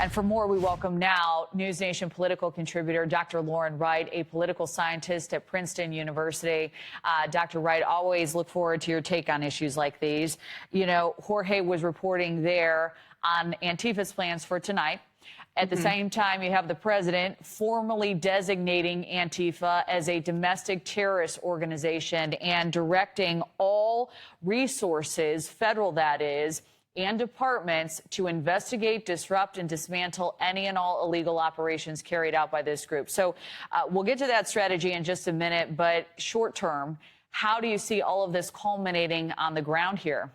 And for more, we welcome now NewsNation political contributor Dr. Wright, a political scientist at Princeton University. Dr. Wright, always look forward to your take on issues like these. You know, Jorge was reporting there on Antifa's plans for tonight. At the same time, you have the president formally designating Antifa as a domestic terrorist organization and directing all resources, federal that is, and departments to investigate, disrupt, and dismantle any and all illegal operations carried out by this group. So we'll get to that strategy in just a minute, but short term, how do you see all of this culminating on the ground here?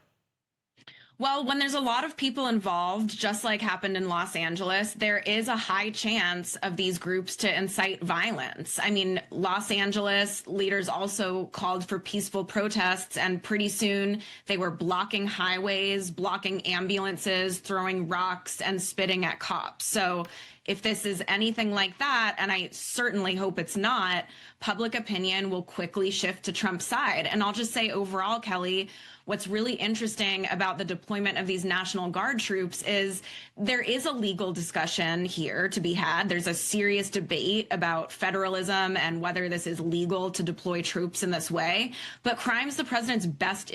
Well, when there's a lot of people involved, just like happened in Los Angeles, there is a high chance of these groups to incite violence. I mean, Los Angeles leaders also called for peaceful protests, and pretty soon they were blocking highways, blocking ambulances, throwing rocks, and spitting at cops. So if this is anything like that, and I certainly hope it's not, public opinion will quickly shift to Trump's side. And I'll just say overall, Kelly, what's really interesting about the deployment of these National Guard troops is there is a legal discussion here to be had. There's a serious debate about federalism and whether this is legal to deploy troops in this way. But crime's the president's best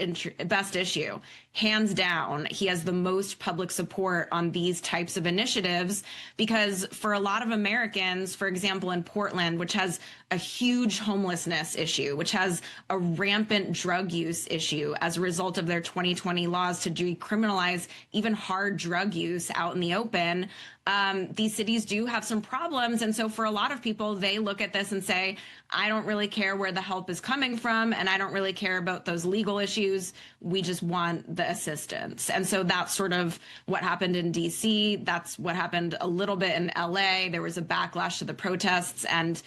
issue. Hands down, he has the most public support on these types of initiatives because for a lot of Americans, for example, in Portland, which has a huge homelessness issue, which has a rampant drug use issue as a result of their 2020 laws to decriminalize even hard drug use out in the open, these cities do have some problems. And so for a lot of people, they look at this and say, I don't really care where the help is coming from, and I don't really care about those legal issues. We just want the assistance. And so that's sort of what happened in D.C. That's what happened a little bit in L.A. There was a backlash to the protests, and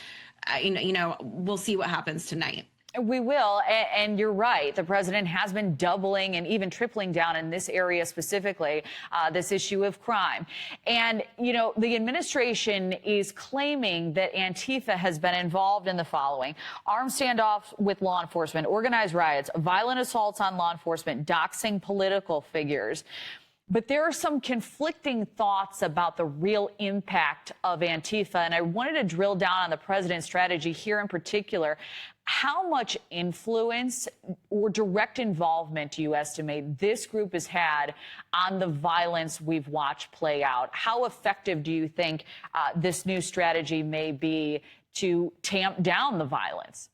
we'll see what happens tonight. We will. And you're right. The president has been doubling and even tripling down in this area specifically, this issue of crime. And, you know, the administration is claiming that Antifa has been involved in the following: armed standoffs with law enforcement, organized riots, violent assaults on law enforcement, doxing political figures. But there are some conflicting thoughts about the real impact of Antifa. And I wanted to drill down on the president's strategy here in particular. How much influence or direct involvement do you estimate this group has had on the violence we've watched play out? How effective do you think this new strategy may be to tamp down the violence?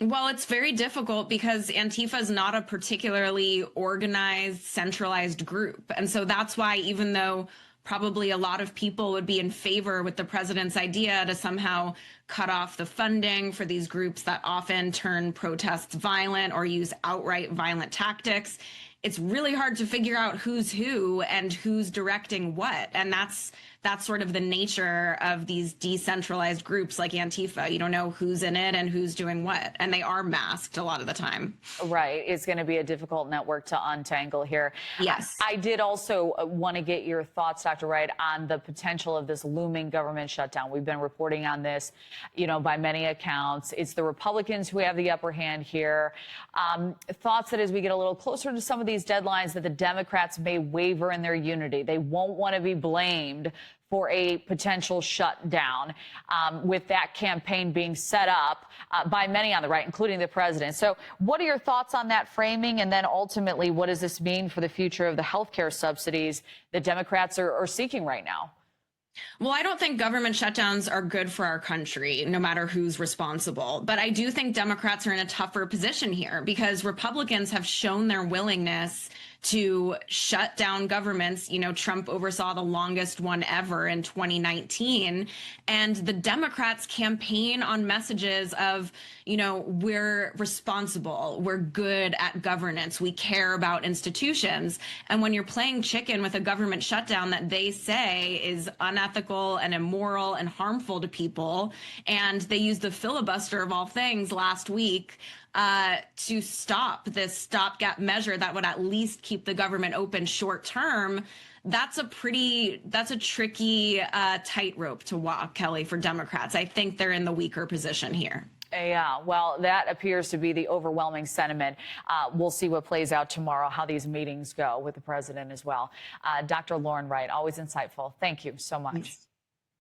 Well, it's very difficult because Antifa is not a particularly organized, centralized group. And so that's why, even though probably a lot of people would be in favor with the president's idea to somehow cut off the funding for these groups that often turn protests violent or use outright violent tactics, it's really hard to figure out who's who and who's directing what. And that's sort of the nature of these decentralized groups like Antifa. You don't know who's in it and who's doing what. And they are masked a lot of the time. Right. It's going to be a difficult network to untangle here. Yes. I did also want to get your thoughts, Dr. Wright, on the potential of this looming government shutdown. We've been reporting on this, you know, by many accounts. It's the Republicans who have the upper hand here. Thoughts that as we get a little closer to some of these deadlines that the Democrats may waver in their unity. They won't want to be blamed for a potential shutdown, with that campaign being set up by many on the right, including the president. So what are your thoughts on that framing? And then ultimately, what does this mean for the future of the health care subsidies that Democrats are seeking right now? Well, I don't think government shutdowns are good for our country, no matter who's responsible. But I do think Democrats are in a tougher position here because Republicans have shown their willingness to shut down governments. You know, Trump oversaw the longest one ever in 2019. And the Democrats campaign on messages of, you know, we're responsible, we're good at governance, we care about institutions. And when you're playing chicken with a government shutdown that they say is unethical and immoral and harmful to people, and they used the filibuster of all things last week to stop this stopgap measure that would at least keep the government open short term, that's a tricky tightrope to walk, Kelly, for Democrats. I think they're in the weaker position here. Yeah, well, that appears to be the overwhelming sentiment. We'll see what plays out tomorrow, how these meetings go with the president as well. Dr. Lauren Wright, always insightful. Thank you so much.